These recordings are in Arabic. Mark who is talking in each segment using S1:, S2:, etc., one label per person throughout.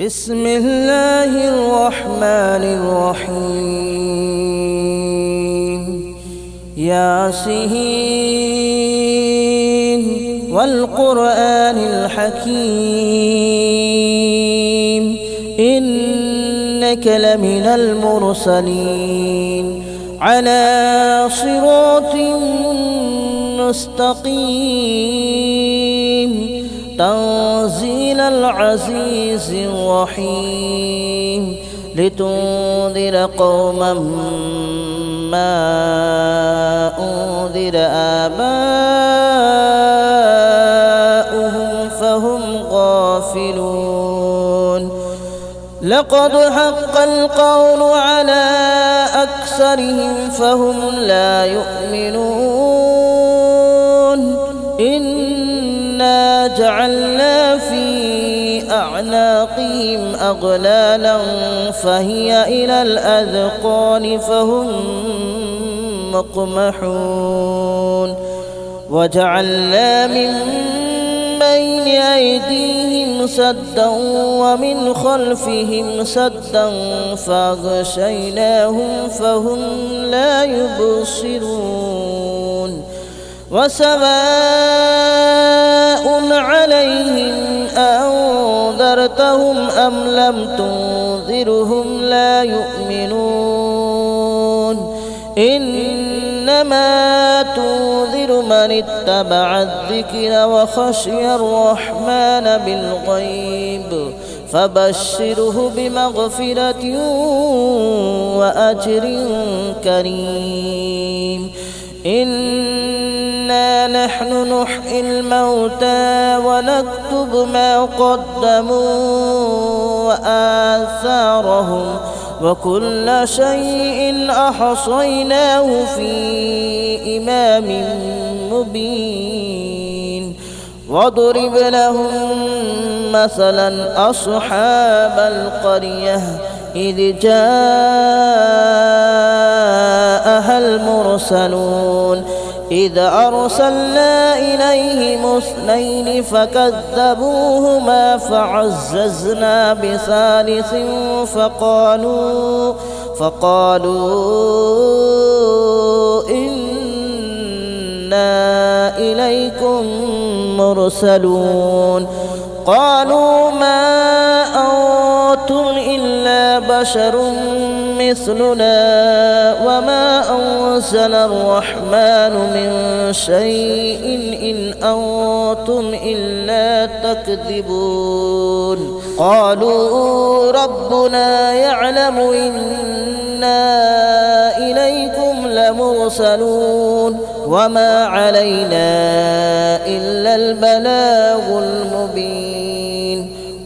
S1: بسم الله الرحمن الرحيم ياسين والقرآن الحكيم إنك لمن المرسلين على صراط مستقيم تنزيل العزيز الرحيم لتنذر قوما ما أنذر آباؤهم فهم غافلون لقد حق القول على أكثرهم فهم لا يؤمنون إنا جعلنا في أعناقهم أغلالا فهي إلى الأذقان فهم مقمحون وجعلنا من بين أيديهم سدا ومن خلفهم سدا فأغشيناهم فهم لا يبصرون وسواء عليهم أنذرتهم أم لم تنذرهم لا يؤمنون إنما تنذر من اتبع الذكر وخشي الرحمن بالغيب فبشره بمغفرة وأجر كريم إنا نحن نحيي الموتى ونكتب ما قدموا وآثارهم وكل شيء أحصيناه في إمام مبين واضرب لهم مثلا أصحاب القرية إذ جاءها المرسلون إذ أرسلنا إليهم اثنين فكذبوهما فعززنا بثالث فقالوا إنا إليكم مرسلون قالوا ما أنتم إلا بشر مثلنا وما أنزل الرحمن من شيء إن أنتم إلا تكذبون قالوا ربنا يعلم إنا إليكم لمرسلون وما علينا إلا البلاغ المبين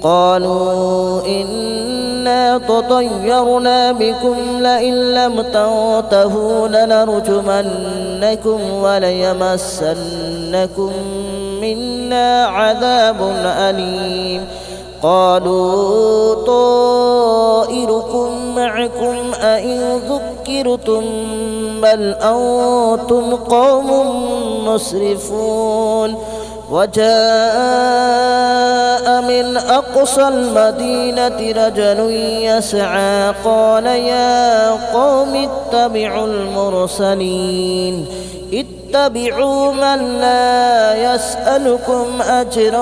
S1: قالوا إنا تطيرنا بكم لئن لم تنتهوا لنرجمنكم وليمسنكم منا عذاب أليم قالوا طائركم معكم أئن ذكرتم بل أنتم قوم مسرفون وجاء من أقصى المدينة رجل يسعى قال يا قوم اتبعوا المرسلين اتبعوا من لا يسألكم أجرا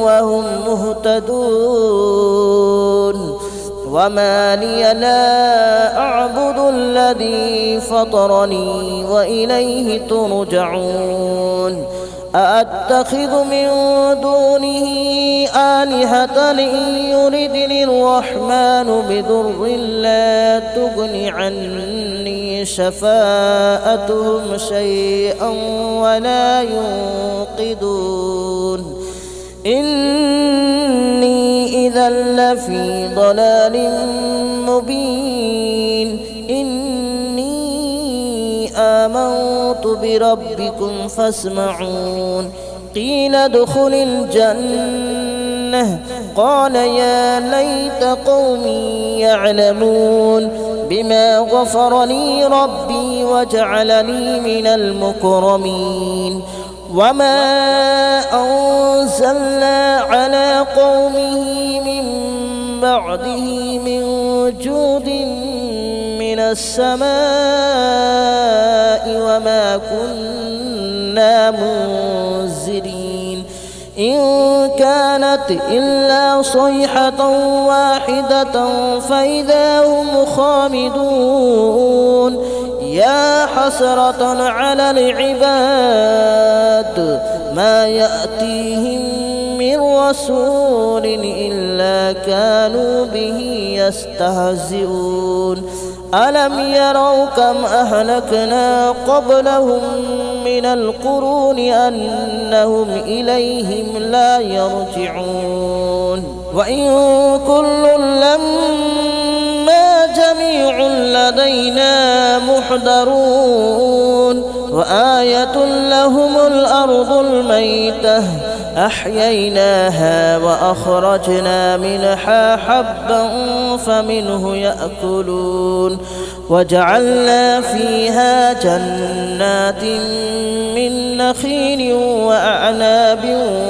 S1: وهم مهتدون وما لي لا أعبد الذي فطرني وإليه ترجعون أأتخذ من دونه آلهة إن يردني الرحمن بضر لا تغن عني شفاءتهم شيئا ولا ينقذون إني إذا لفي ضلال مبين آمنت بربكم فاسمعون قيل ادخل الجنة قال يا ليت قومي يعلمون بما غفر لي ربي وجعلني من المكرمين وما أنزلنا على قومه من بعده من جود من السماء وما كنا منزلين إن كانت إلا صيحة واحدة فإذا هم خامدون يا حسرة على العباد ما يأتيهم من رسول إلا كانوا به يستهزئون ألم يروا كم أهلكنا قبلهم من القرون أنهم إليهم لا يرجعون وإن كل لما جميع لدينا محضرون وآية لهم الأرض الميتة أحييناها وأخرجنا منها حبا فمنه يأكلون وجعلنا فيها جنات من نخيل وأعناب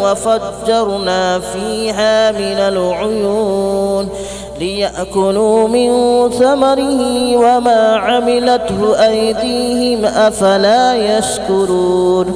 S1: وفجرنا فيها من العيون ليأكلوا من ثمره وما عملته أيديهم أفلا يشكرون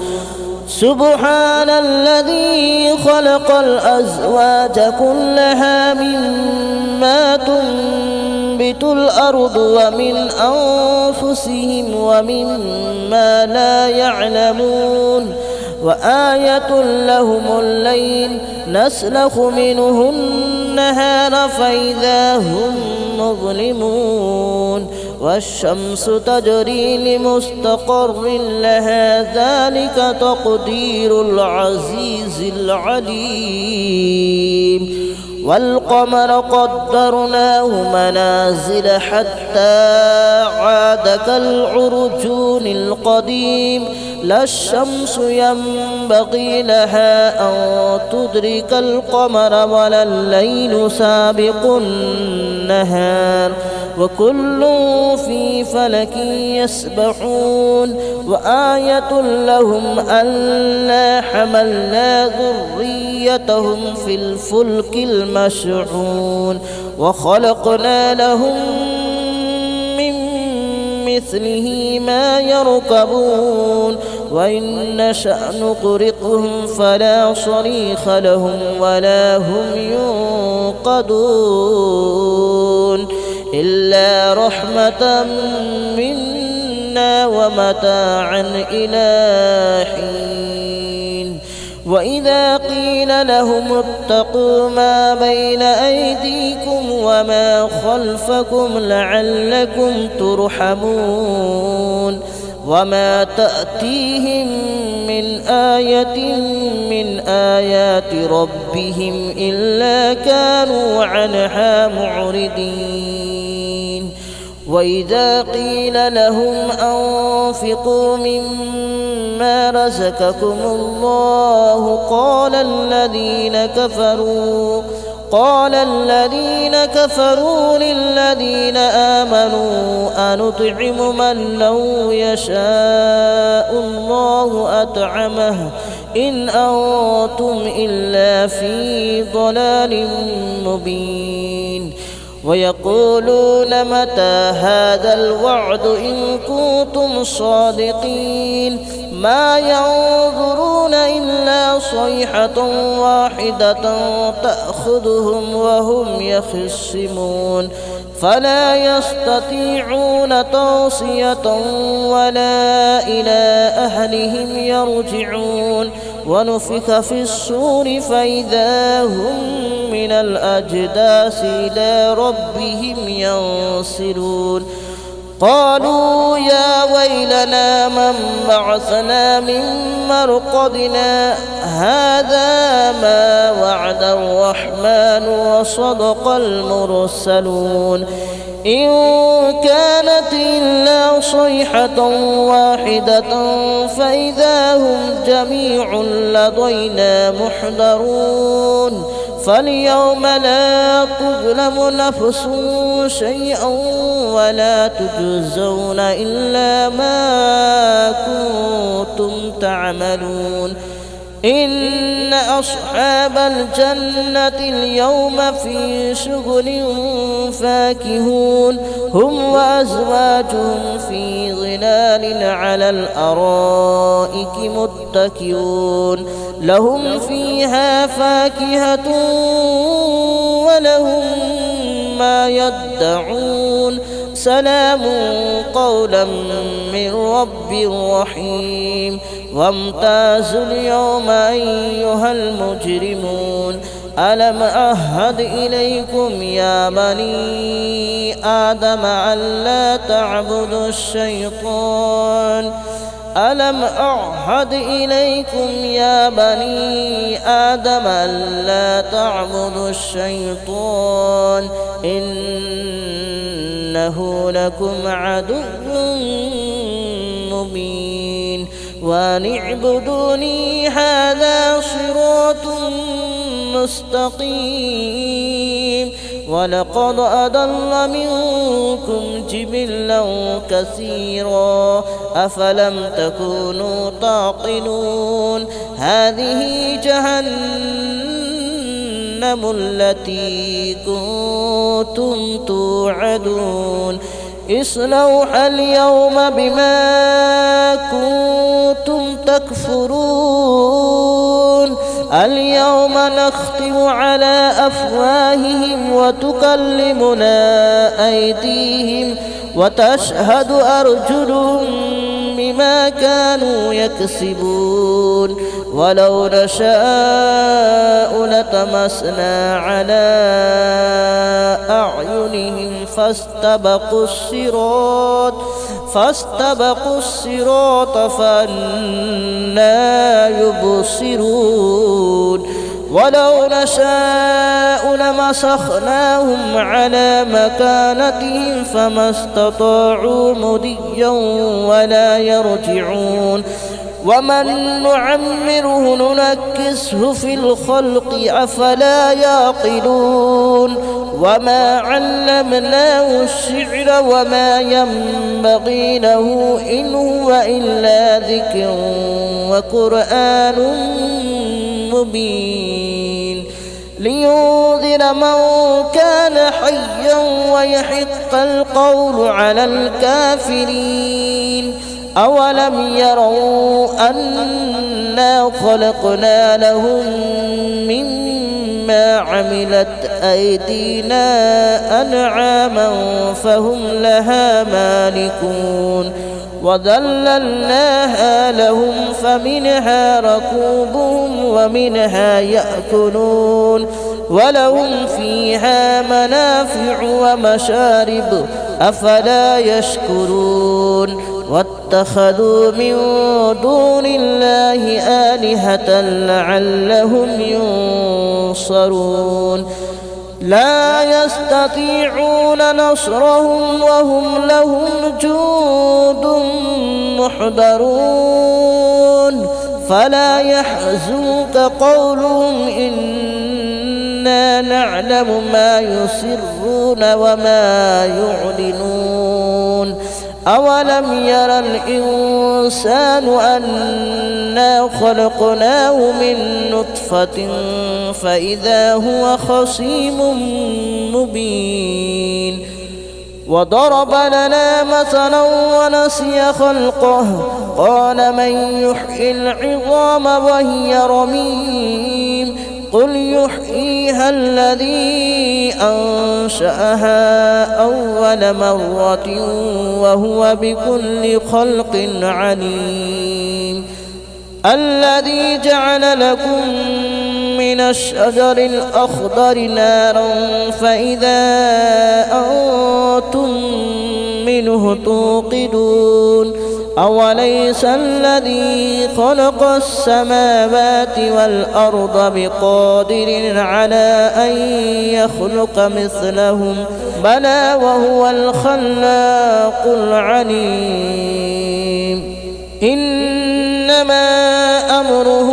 S1: سبحان الذي خلق الأزواج كلها مما تنبت الأرض ومن أنفسهم ومما لا يعلمون وآية لهم الليل نسلخ منه النهار فإذا هم مظلمون والشمس تجري لمستقر لها ذلك تقدير العزيز العليم والقمر قدرناه منازل حتى عاد كالعرجون القديم لا الشمس ينبغي لها أن تدرك القمر ولا الليل سابق النهار وكل في فلك يسبحون وآية لهم ألا حملنا ذريتهم في الفلك المشحون وخلقنا لهم من مثله ما يركبون وإن نشأ نغرقهم فلا صريخ لهم ولا هم ينقذون إلا رحمة منا ومتاعا إلى حين وإذا قيل لهم اتقوا ما بين أيديكم وما خلفكم لعلكم ترحمون وما تأتيهم من آية من آيات ربهم إلا كانوا عنها معرضين وإذا قيل لهم أنفقوا مما رزقكم الله قال الذين كفروا للذين آمنوا أنطعم من لو يشاء الله أطعمه إن أنتم إلا في ضلال مبين ويقولون متى هذا الوعد إن كنتم صادقين ما ينظرون إلا صيحة واحدة تأخذهم وهم يخصمون فلا يستطيعون توصية ولا إلى أهلهم يرجعون ونفخ في الصور فإذا هم من الأجداث إلى ربهم ينسلون قالوا يا ويلنا من بعثنا من مرقدنا هذا ما وعد الرحمن وصدق المرسلون إن كانت إلا صيحة واحدة فإذا هم جميع لدينا محضرون فاليوم لا تظلم نفس شيئا ولا تجزون إلا ما كنتم تعملون إن أصحاب الجنة اليوم في شغل فاكهون هم وأزواجهم في ظلال على الأرائك متكئون لهم فيها فاكهة ولهم ما يدعون سلام قولا من رب رحيم وامتازوا اليوم أيها المجرمون ألم أعهد إليكم يا بني آدم ألا تعبدوا الشيطان ألم أعهد إليكم يا بني آدم ألا تعبدوا الشيطان إنه لكم عدو مبين وأن اعبدوني هذا صراط مستقيم ولقد أضل منكم جبلا كثيرا أفلم تكونوا تعقلون هذه جهنم التي كنتم توعدون اصلوها اليوم بما كنتم تكفرون اليوم نختم على أفواههم وتكلمنا أيديهم وتشهد أرجلهم بما كانوا يكسبون ولو نشاء لطمسنا على أعينهم فاستبقوا الصراط فأنى يبصرون ولو نشاء لمسخناهم على مكانتهم فما استطاعوا مضيا ولا يرجعون ومن نعمره ننكسه في الخلق أفلا يعقلون وما علمناه الشعر وما ينبغي له إن هو إلا ذكر وقرآن مبين لينذر من كان حيا ويحق القول على الكافرين أولم يروا أنا خلقنا لهم مما عملت أيدينا أنعاما فهم لها مالكون وذللناها لهم فمنها ركوبهم ومنها يأكلون ولهم فيها منافع ومشارب أفلا يشكرون واتخذوا من دون الله آلهة لعلهم ينصرون لا يستطيعون نصرهم وهم لهم جند محضرون فلا يحزنك قولهم إنا نعلم ما يسرون وما يعلنون أولم يرى الإنسان أنا خلقناه من نطفة فإذا هو خصيم مبين وضرب لنا مثلا ونسي خلقه قال من يحيي العظام وهي رميم قل يحييها الذي أنشأها أول مرة وهو بكل خلق عليم الذي جعل لكم من الشجر الأخضر نارا فإذا أنتم منه توقدون أوليس الذي خلق السماوات والأرض بقادر على أن يخلق مثلهم بلى وهو الخلاق العليم إنما أمره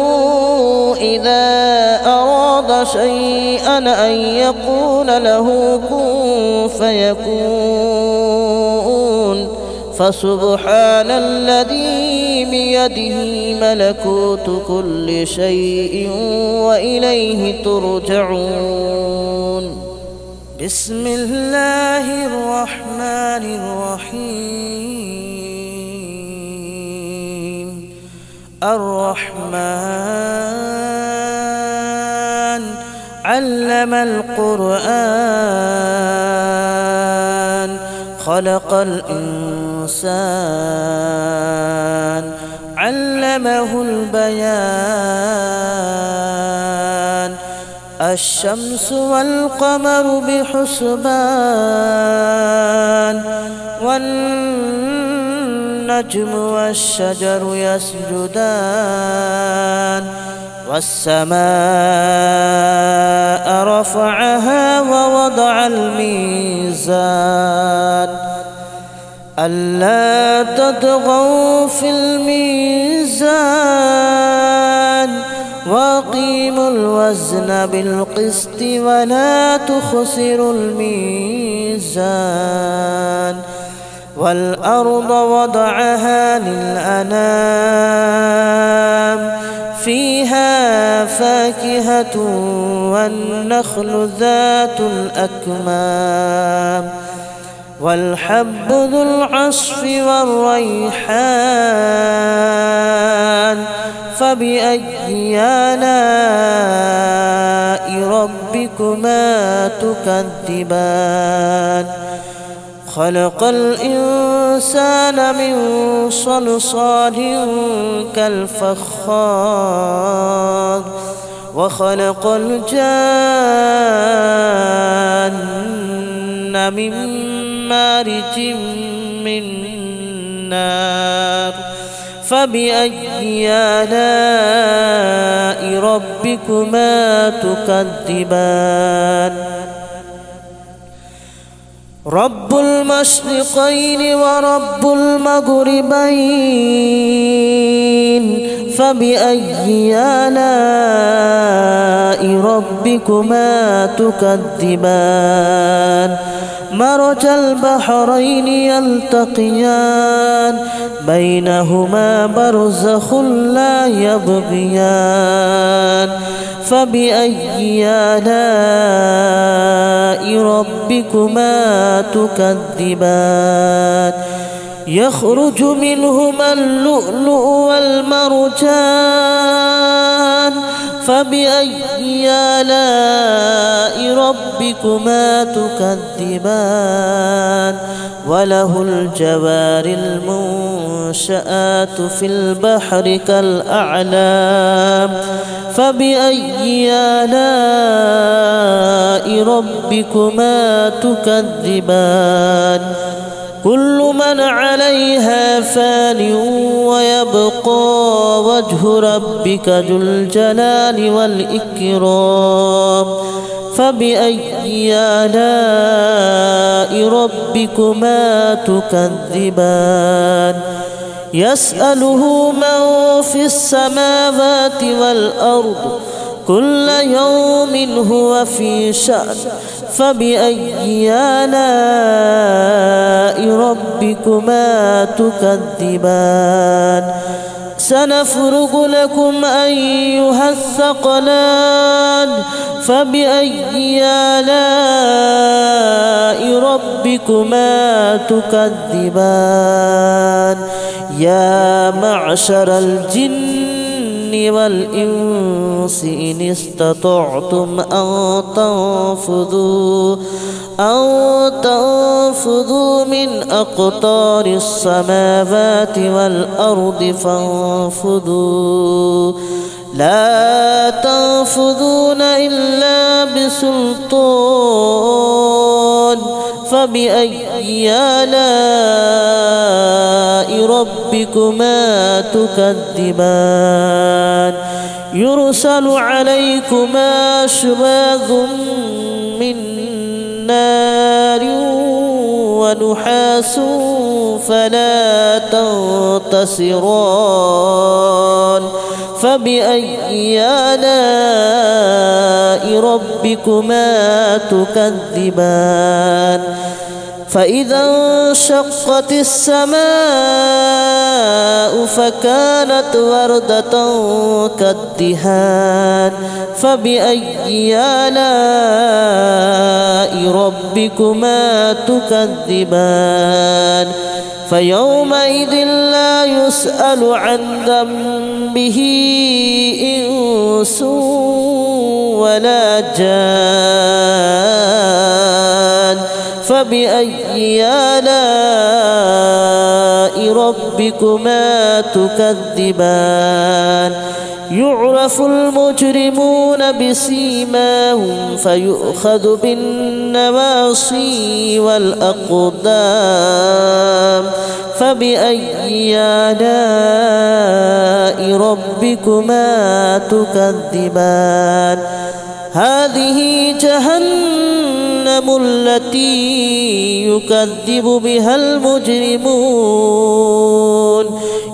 S1: إذا أراد شيئا أن يقول له كن فيكون فسبحان الذي بيده ملكوت كل شيء وإليه ترجعون. بسم الله الرحمن الرحيم. الرحمن علم القرآن خلق الإنسان علمه البيان. الشمس والقمر بحسبان والنجم والشجر يسجدان. والسماء رفعها ووضع الميزان ألا تطغوا في الميزان وأقيموا الوزن بالقسط ولا تخسروا الميزان. والأرض وضعها للأنام فيها فاكهة والنخل ذات الأكمام والحب ذو العصف والريحان. فبأي آلاء ربكما تكذبان. خلق الإنسان من صلصال كالفخار وخلق الجان من مارج من نار. فبأي آلاء ربكما تكذبان. رب المشرقين ورب المغربين. فبأي آلاء ربكما تكذبان. مرج البحرين يلتقيان بينهما برزخ لا يبغيان. فبأي آلاء ربكما تكذبان. يخرج منهما اللؤلؤ والمرجان. فبأي آلاء ربكما تكذبان. وله الجوار المنشآت في البحر كالأعلام. فبأي آلاء ربكما تكذبان. كل من عليها فان ويبقى وجه ربك ذو الجلال والإكرام. فبأي آلاء ربكما تكذبان. يسأله من في السماوات والأرض كل يوم هو في شأن. فبأي آلاء ربكما تكذبان. سنفرغ لكم أيها الثقلان. فبأي آلاء ربكما تكذبان. يا معشر الجن والإنس إن استطعتم أن تنفذوا من أقطار السماوات والأرض فانفذوا لا تنفذون إلا بسلطان. فبأي آلاء ربكما تكذبان. يرسل عليكما شواظ من نار ونحاس فلا تنتصران. فبأي آلاء ربكما تكذبان. فإذا انشقت السماء فكانت وردة كالدهان فبأي آلاء ربكما تكذبان فيومئذ لا يسأل عن ذنبه إنس ولا جان فبأي آلاء ربكما تكذبان يعرف المجرمون بسيماهم فيؤخذ بالنواصي والأقدام فبأي آلاء ربكما تكذبان هذه جهنم التي يكذب بها المجرمون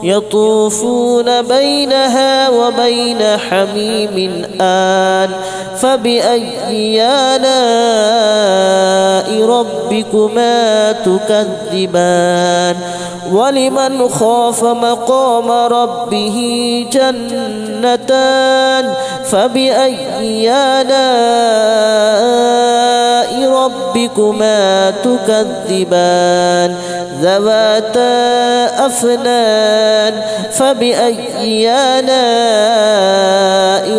S1: يطوفون بينها وبين حميم آن فبأي آلاء ربكما تكذبان ولمن خاف مقام ربه جنتان فبأي آلاء ربكما تكذبان ذواتا أفنان فبأي آلاء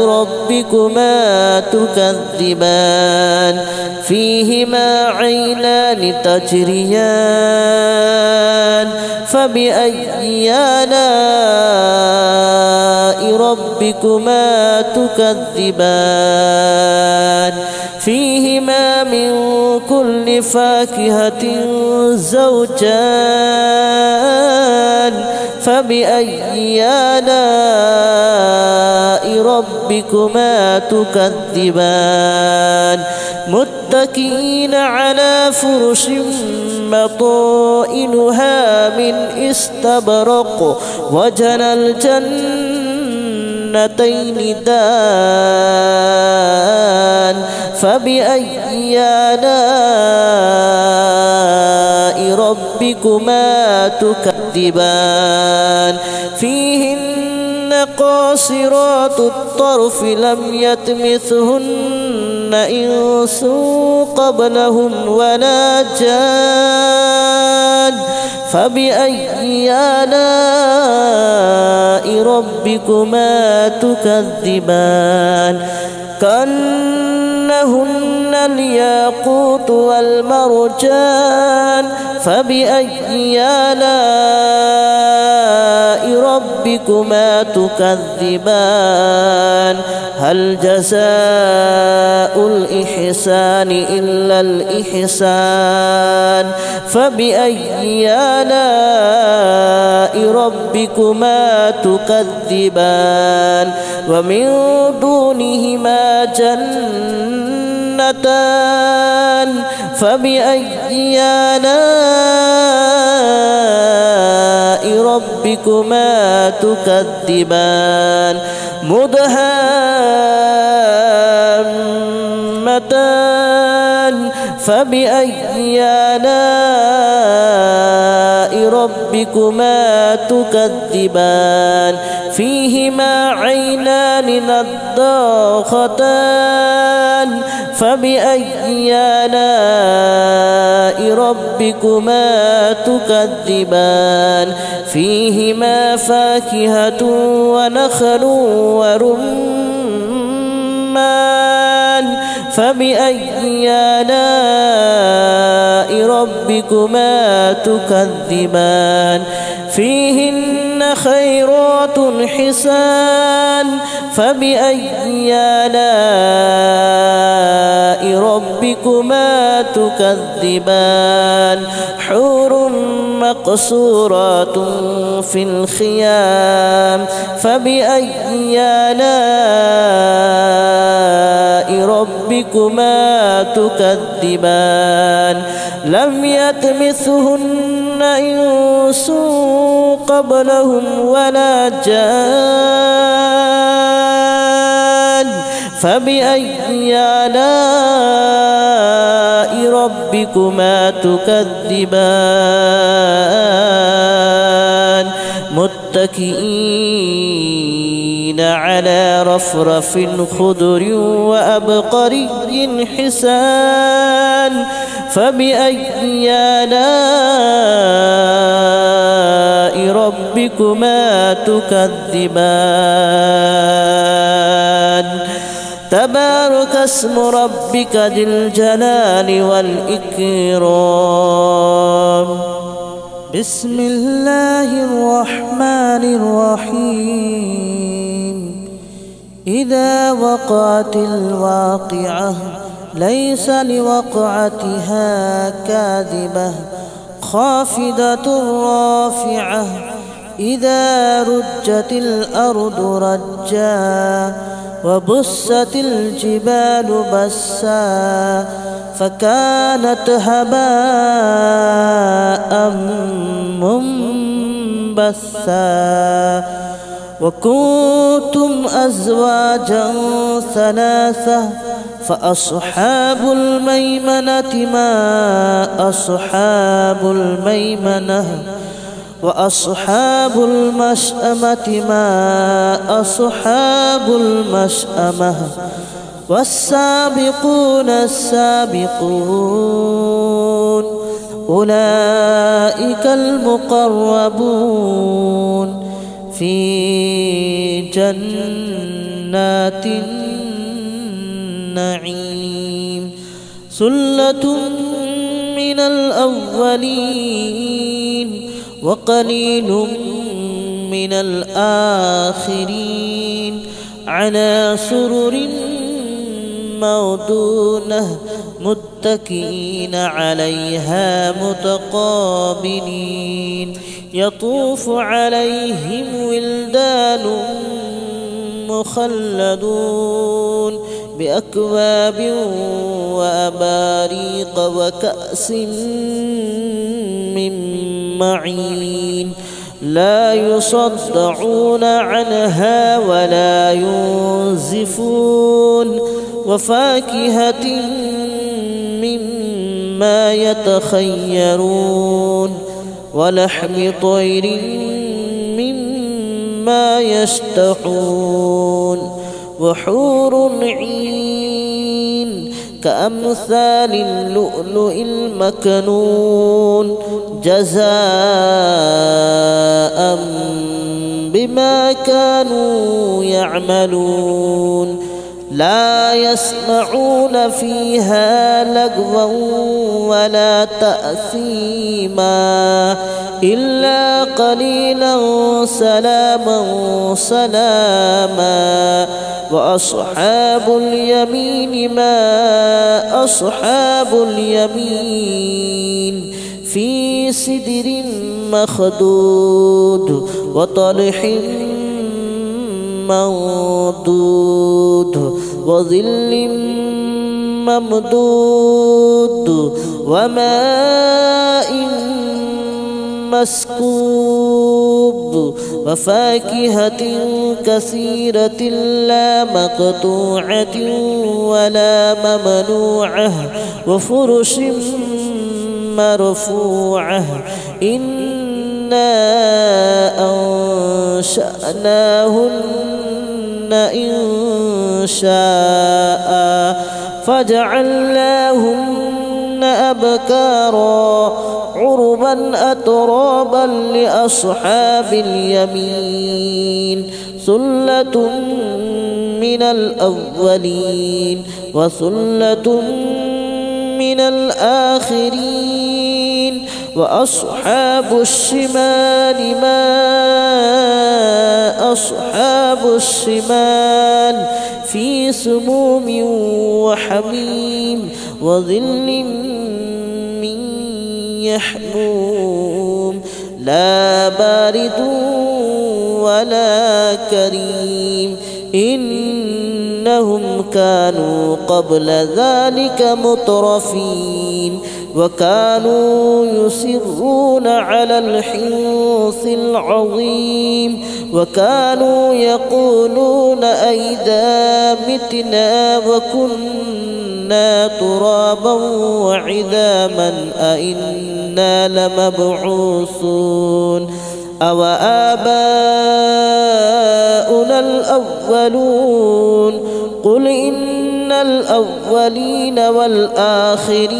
S1: ربكما تكذبان فيهما عينان تجريان فبأي آلاء ربكما تكذبان فيهما من كل فاكهة زوجان فبأي آلاء ربكما تكذبان متكئين على فرش مطائنها من استبرق وجنى الجنتين دان فبأي آلاء ربكما تكذبان فيهن قاصرات الطرف لم يطمثهن إنس قبلهم ولا جان فبأي آلاء ربكما تكذبان كأنهن الياقوت والمرجان فبأي آلاء ربكما تكذبان هل جزاء الإحسان إلا الإحسان فبأي آلاء ربكما تكذبان ومن دونهما جنتان فبأي آلاء ربكما تكذبان مدهامتان فبأي آلاء ربكما تكذبان فيهما عينان نضاختان فبأي آلاء ربكما تكذبان فيهما فاكهة ونخل ورمان فبأي آلاء ربكما تكذبان فيهن خيرات حسان فبأي آلاء ربكما تكذبان حور مقصورات في الخيام فبأي آلاء ربكما تكذبان لم يطمثهن إنس قبلهم ولا جان فبأي آلاء ربكما تكذبان متكئين على رفرف خضر وأبقري حسان فبأي آلاء ربكما تكذبان تبارك اسم ربك ذي الجلال والإكرام بسم الله الرحمن الرحيم إذا وقعت الواقعة ليس لوقعتها كاذبة خافضة رافعة إذا رجت الأرض رجا وبست الجبال بسا فكانت هباء منبثا وكنتم أزواجا ثلاثة فأصحاب الميمنة ما أصحاب الميمنة وأصحاب المشأمة ما أصحاب المشأمة والسابقون السابقون أولئك المقربون في جنات النعيم ثلة من الأولين وقليل من الآخرين على سرر موضونة متكئين عليها متقابلين يطوف عليهم ولدان مخلدون بأكواب وأباريق وكأس من معين لا يصدعون عنها ولا ينزفون وفاكهة مما يتخيرون ولحم طير مما يشتهون وحور عين كأمثال اللؤلؤ المكنون جزاء بما كانوا يعملون لا يسمعون فيها لغوا ولا تأثيما إلا قليلا سلاما سلاما وأصحاب اليمين ما أصحاب اليمين في سدر مخضود وطلح منضود وظل ممدود وماء مسكوب وفاكهة كثيرة لا مقطوعة ولا ممنوعة وفرش مرفوعة إنا أنشأناهن إن شاء فجعلناهن أبكارا عربا أترابا لأصحاب اليمين ثلة من الأولين وثلة من الآخرين وأصحاب الشمال ما أصحاب الشمال في سموم وحميم وظل من يحموم لا بارد ولا كريم إنهم كانوا قبل ذلك مترفين وكانوا يصرون على الحنث العظيم وكانوا يقولون أئذا متنا وكنا كنا ترابا وعظاما أئنا لمبعوثون أو آباؤنا الأولون قل إن الأولين والآخرين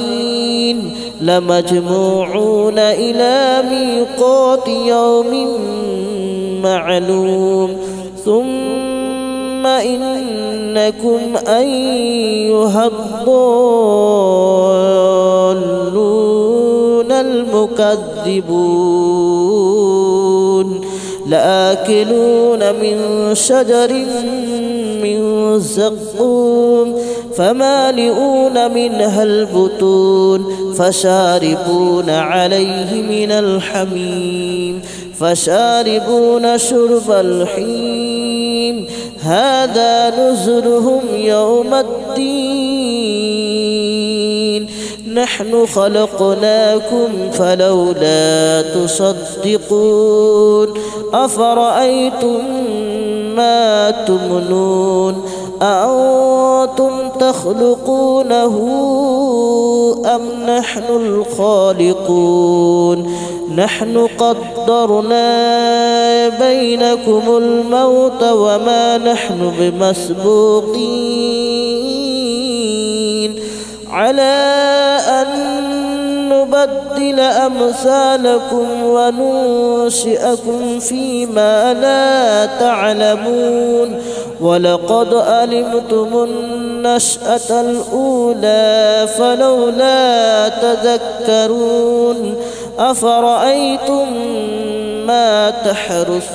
S1: لمجموعون إلى ميقات يوم معلوم ثم إنكم أيها الضالون المكذبون لآكلون من شجر من زقوم فمالئون منها البطون فشاربون عليه من الحميم فشاربون شرب الحميم هذا نزلهم يوم الدين نحن خلقناكم فلولا تصدقون أفرأيتم ما تمنون أأنتم تخلقونه أم نحن الخالقون نحن قدرنا بينكم الموت وما نحن بمسبوقين على أن نبدل أمثالكم وننشئكم فيما لا تعلمون ولقد علمتم النشأة الأولى فلولا تذكرون أفرأيتم ما تحرثون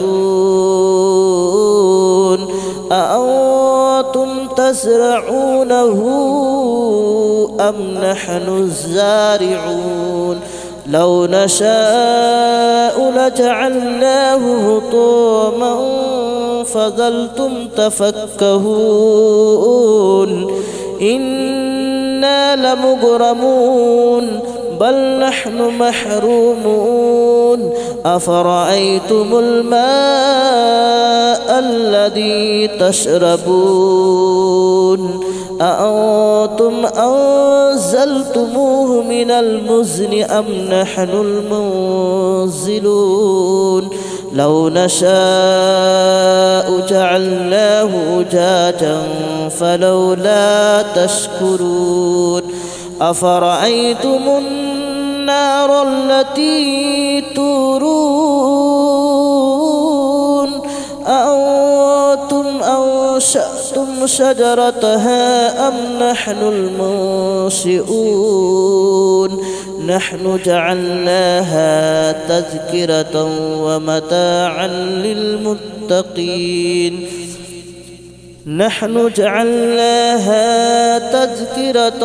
S1: أأنتم تزرعونه أم نحن الزارعون لو نشاء لجعلناه هطاما فظلتم تفكهون إنا لمغرمون بل نحن محرومون أفرأيتم الماء الذي تشربون أأنتم أنزلتموه من المزن أم نحن المنزلون لو نشاء جعلناه أجاجا فلولا تشكرون أفرأيتم النار التي تورون أأنتم أنشأتم شجرتها أم نحن المنشئون نحن جعلناها تذكرة ومتاعا للمتقين نحن جعلناها تذكرة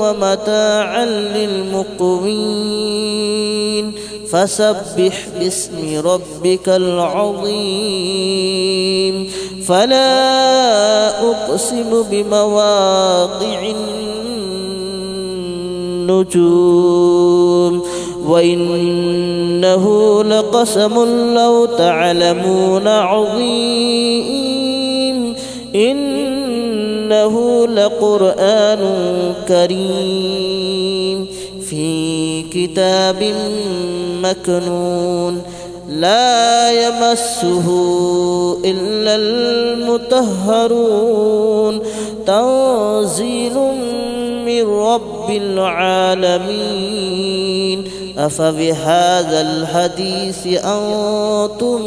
S1: ومتاعا للمقوين فسبح باسم ربك العظيم فلا أقسم بمواقع النجوم وإنه لقسم لو تعلمون عظيم إنه لقرآن كريم في كتاب مكنون لا يمسه إلا المطهرون تنزيل من رب العالمين أفبهذا الحديث أنتم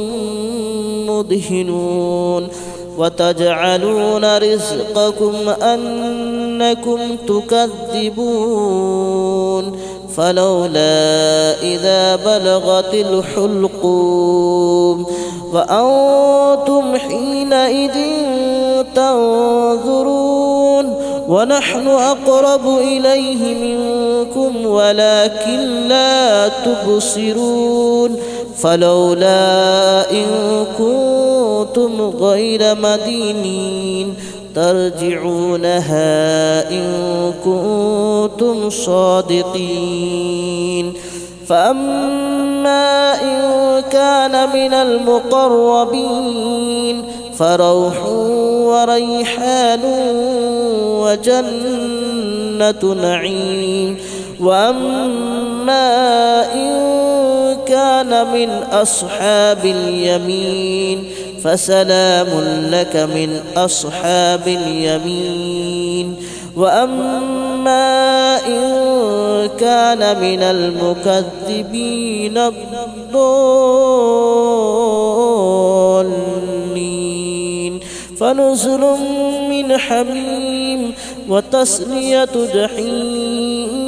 S1: مدهنون وتجعلون رزقكم أنكم تكذبون فلولا إذا بلغت الحلقوم وأنتم حينئذ تنظرون ونحن أقرب إليه منكم ولكن لا تبصرون فلولا إن كنتم غير مدينين ترجعونها إن كنتم صادقين فأما إن كان من المقربين فروح وريحان وجنة نعيم. وأما إن كان من أصحاب اليمين فسلام لك من أصحاب اليمين. وأما إن كان من المكذبين الضالين فنزل من حميم وتصلية جحيم.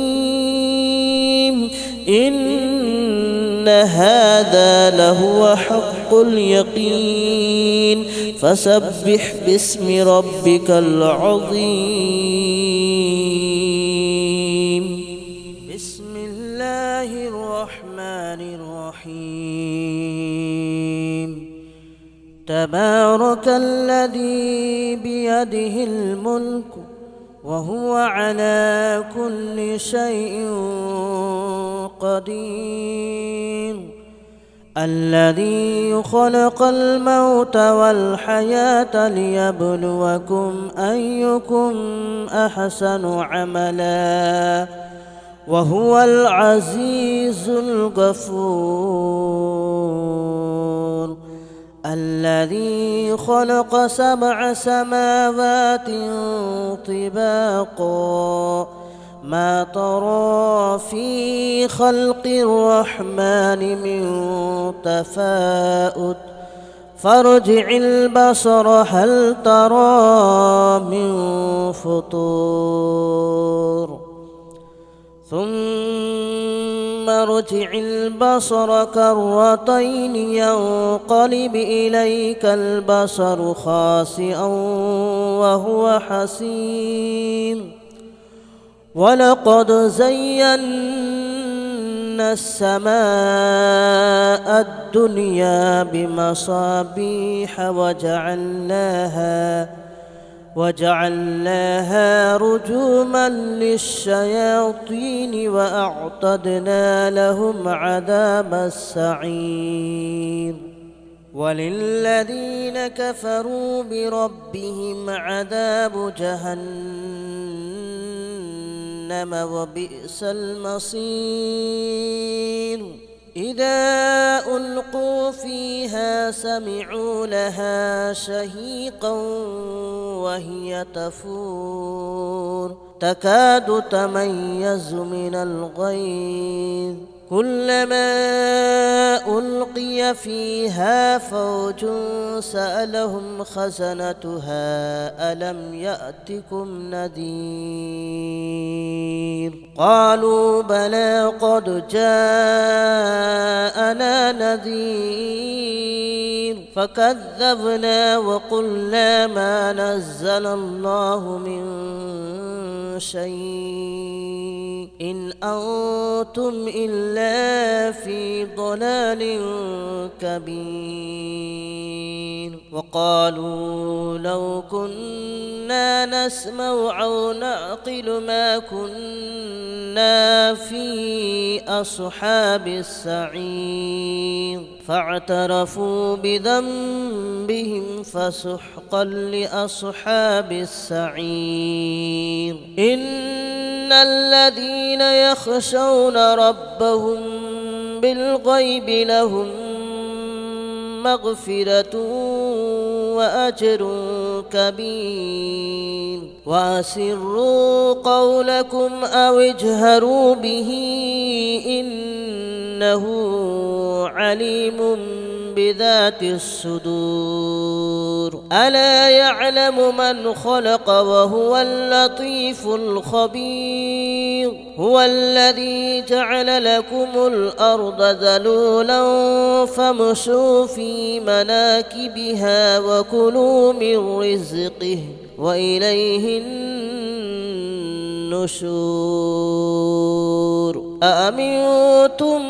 S1: إن هذا لهو حق اليقين. فسبح باسم ربك العظيم. بسم الله الرحمن الرحيم. تبارك الذي بيده الملك وهو على كل شيء قدير. الذي خلق الموت والحياة ليبلوكم أيكم أحسن عملا وهو العزيز الغفور. الذي خلق 7 سماوات طباقا ما ترى في خلق الرحمن من تفاؤت فارجع البصر هل ترى من فطور ثم ارجع البصر كرتين ينقلب إليك البصر خاسئا وهو حسير. ولقد زينا السماء الدنيا بمصابيح وجعلناها رجوما للشياطين وأعتدنا لهم عذاب السعير. وللذين كفروا بربهم عذاب جهنم وبئس المصير. إذا ألقوا فيها سمعوا لها شهيقا وهي تفور تكاد تميز من الغيظ كلما ألقي فيها فوج سألهم خزنتها ألم يأتكم نذير قالوا بلى قد جاءنا نذير فكذبنا وقلنا ما نزل الله من شيء إن أنتم إلا في ضلال كبير. وقالوا لو كنا نسمع أو نعقل ما كنا في أصحاب السعير فاعترفوا بذنبهم فسحقا لأصحاب السعير. إن الذين يخشون ربهم بالغيب لهم مغفرة وأجر كبير. وأسروا قولكم أو اجهروا به إنه عليم بذات الصدور. ألا يعلم من خلق وهو اللطيف الخبير. هو الذي جعل لكم الأرض ذلولا فامشوا في مناكبها وكلوا من رزقه وإليه النشور. أأمنتم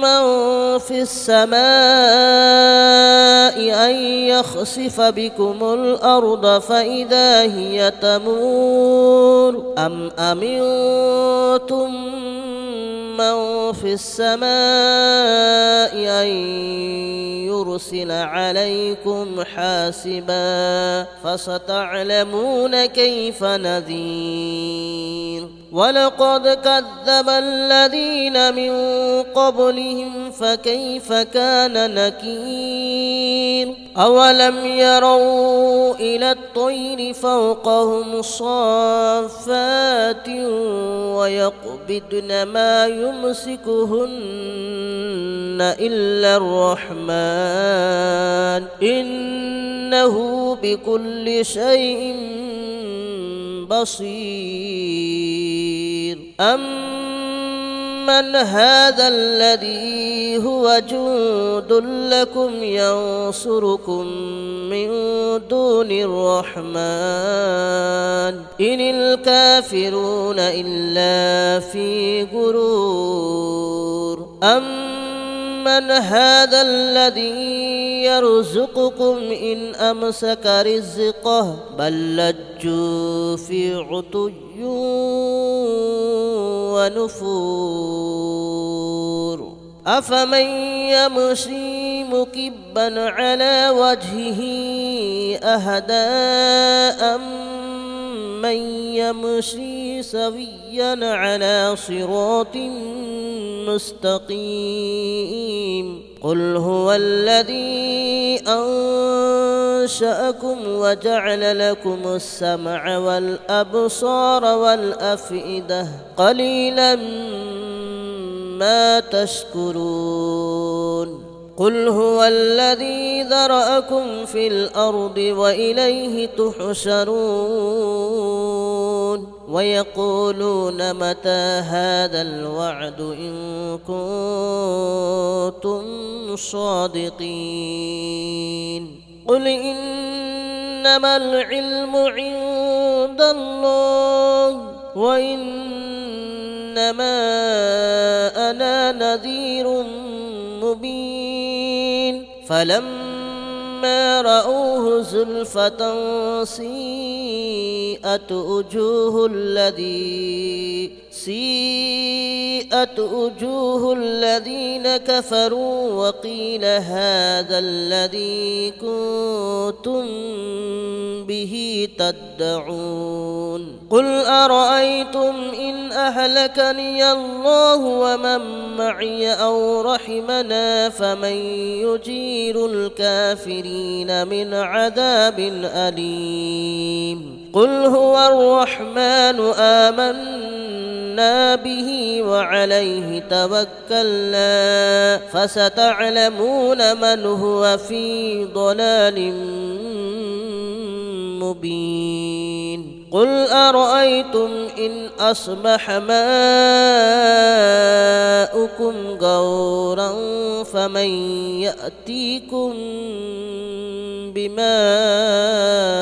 S1: من في السماء أن يخسف بكم الأرض فإذا هي تمور أم أمنتم من في السماء أن يرسل عليكم حاسبا فستعلمون كيف نذير ولقد كذب الذين من قبلهم فكيف كان نكير أولم يروا إلى الطير فوقهم صافات ويقبضن ما يمسكهن إلا الرحمن إنه بكل شيء بصير أمن هذا الذي هو جند لكم ينصركم من دون الرحمن إن الكافرون إلا في غرور أمن هذا الذي يرزقكم إن أمسك رزقه بل لجوا في عتو ونفور أفمن يمشي مكبا على وجهه أهدى أمن يمشي سويا على صراط مستقيم قل هو الذي أنشأكم وجعل لكم السمع والأبصار والأفئدة قليلا ما تشكرون قل هو الذي ذرأكم في الأرض وإليه تحشرون ويقولون متى هذا الوعد إن كنتم صادقين قل إنما العلم عند الله وإنما أنا نذير مبين فلما رأوه زلفة سيئت وجوه الذين كفروا وقيل هذا الذي كنتم به تدعون قل أرأيتم إن أهلكني الله ومن معي أو رحمنا فمن يجير الكافرين من عذاب أليم قل هو الرحمن آمنا به وعليه توكلنا فستعلمون من هو في ضلال مبين قل أرأيتم إن أصبح ماؤكم غورا فمن يأتيكم بماء